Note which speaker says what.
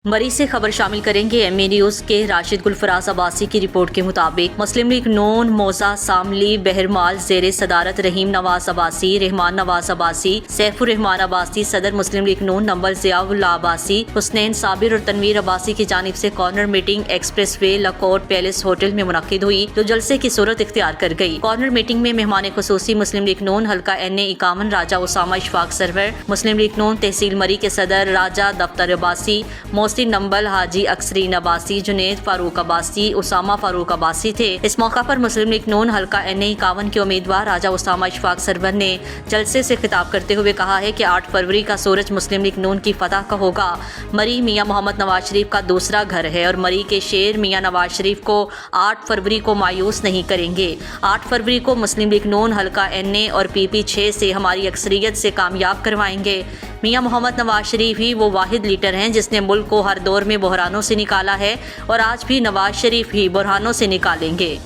Speaker 1: मरी से खबर शामिल करेंगे एमए न्यूज के राशिद गुलफराज अब्बासी की रिपोर्ट के मुताबिक मुस्लिम लीग नून मौजा सामली बहरमाल जेर सदारत रहीम नवाज अब्बासी रहमान नवाज अब्बासी सैफुर रहमान अब्बासी सदर मुस्लिम लीग नून नंबर ज़ियाउल्लाह अब्बासी हुसनैन साबिर और तनवीर अब्बासी की जानिब से कॉर्नर मीटिंग एक्सप्रेस वे लकोट पैलेस होटल में मुनक्किद हुई जो जलसे की सूरत इख्तियार कर गई। कॉर्नर मीटिंग में मेहमान खुसूसी मुस्लिम लीग नून हल्का एनए 51 राजा उसामा इशफाक सरवर, मुस्लिम लीग नून तहसील मरी के सदर राजा दफ्तर अब्बासी, मोहसिन नंबल, हाजी अक्सरीन अब्बासी, जुनेद फारूक अब्बासी, उसामा फारूक अब्बासी थे। इस मौका पर मुस्लिम लीग नून हल्का एनए 51 के उम्मीदवार राजा उसामा इशफाक सरवर ने जलसे से खिताब करते हुए कहा है कि 8 फरवरी का सूरज मुस्लिम लीग नून की फतह का होगा। मरी मियां मोहम्मद नवाज शरीफ का दूसरा घर है और मरी के शेर मियां नवाज शरीफ को 8 फरवरी को मायूस नहीं करेंगे। 8 फरवरी को मुस्लिम लीग नून हल्का एनए और पीपी 6 से हमारी अक्सरियत से कामयाब करवाएंगे। मियां मोहम्मद नवाज शरीफ ही वो वाहिद लीडर हैं जिसने मुल्क को हर दौर में बहरानों से निकाला है और आज भी नवाज शरीफ ही बहरानों से निकालेंगे।